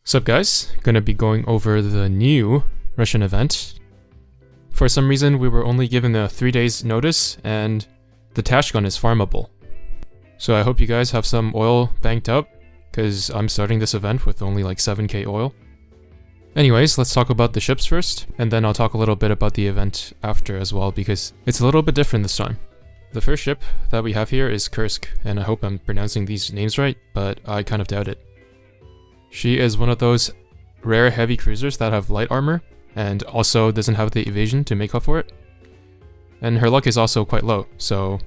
Sup guys, gonna be going over the new Russian event. For some reason we were only given a 3 days notice and the Tash gun is farmable. So I hope you guys have some oil banked up, cause I'm starting this event with only like 7k oil. Anyways, let's talk about the ships first, and then I'll talk a little bit about the event after as well, because it's a little bit different this time. The first ship that we have here is Kursk, and I hope I'm pronouncing these names right, but I kind of doubt it. She is one of those rare heavy cruisers that have light armor, and also doesn't have the evasion to make up for it. And her luck is also quite low, so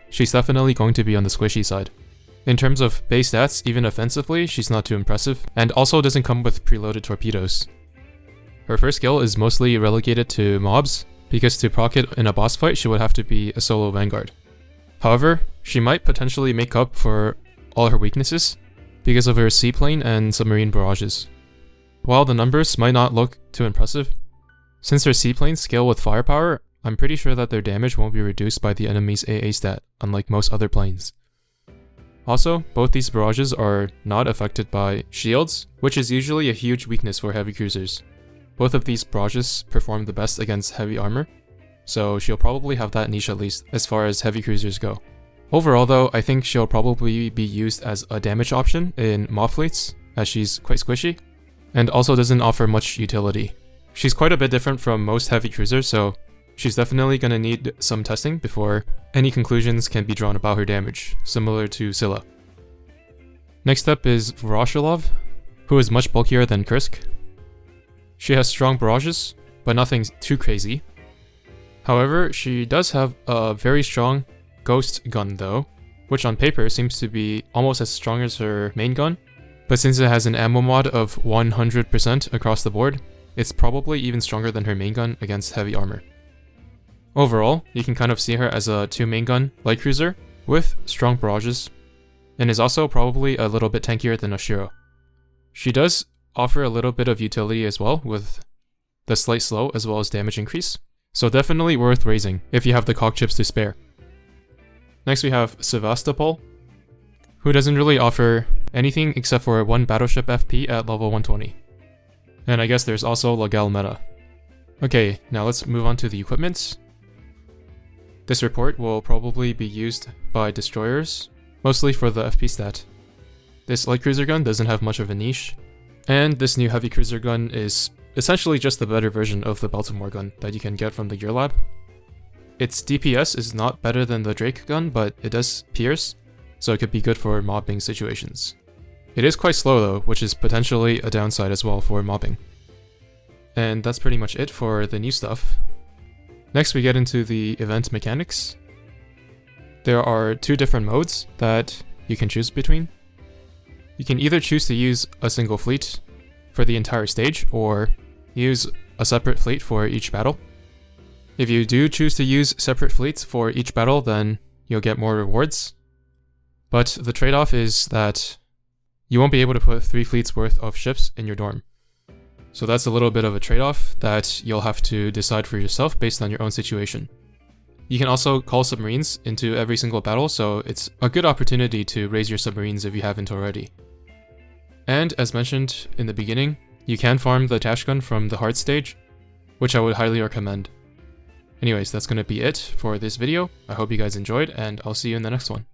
she's definitely going to be on the squishy side. In terms of base stats, even offensively, she's not too impressive, and also doesn't come with preloaded torpedoes. Her first skill is mostly relegated to mobs, because to proc it in a boss fight she would have to be a solo vanguard. However, she might potentially make up for all her weaknesses, because of her seaplane and submarine barrages. While the numbers might not look too impressive, since her seaplanes scale with firepower, I'm pretty sure that their damage won't be reduced by the enemy's AA stat, unlike most other planes. Also, both these barrages are not affected by shields, which is usually a huge weakness for heavy cruisers. Both of these barrages perform the best against heavy armor, so she'll probably have that niche at least as far as heavy cruisers go. Overall though, I think she'll probably be used as a damage option in mob fleets, as she's quite squishy, and also doesn't offer much utility. She's quite a bit different from most heavy cruisers, so she's definitely gonna need some testing before any conclusions can be drawn about her damage, similar to Scylla. Next up is Voroshilov, who is much bulkier than Kursk. She has strong barrages, but nothing too crazy. However, she does have a very strong ghost gun though, which on paper seems to be almost as strong as her main gun, but since it has an ammo mod of 100% across the board, it's probably even stronger than her main gun against heavy armor. Overall, you can kind of see her as a 2 main gun light cruiser with strong barrages, and is also probably a little bit tankier than Ashiro. She does offer a little bit of utility as well, with the slight slow as well as damage increase, so definitely worth raising if you have the cog chips to spare. Next we have Sevastopol, who doesn't really offer anything except for 1 battleship FP at level 120. And I guess there's also Legal meta. Okay, now let's move on to the equipment. This report will probably be used by destroyers, mostly for the FP stat. This light cruiser gun doesn't have much of a niche, and this new heavy cruiser gun is essentially just the better version of the Baltimore gun that you can get from the Gear Lab. Its DPS is not better than the Drake gun, but it does pierce, so it could be good for mobbing situations. It is quite slow though, which is potentially a downside as well for mobbing. And that's pretty much it for the new stuff. Next we get into the event mechanics. There are 2 different modes that you can choose between. You can either choose to use a single fleet for the entire stage, or use a separate fleet for each battle. If you do choose to use separate fleets for each battle, then you'll get more rewards. But the trade-off is that you won't be able to put 3 fleets worth of ships in your dorm. So that's a little bit of a trade-off that you'll have to decide for yourself based on your own situation. You can also call submarines into every single battle, so it's a good opportunity to raise your submarines if you haven't already. And as mentioned in the beginning, you can farm the Tash gun from the hard stage, which I would highly recommend. Anyways, that's gonna be it for this video. I hope you guys enjoyed, and I'll see you in the next one.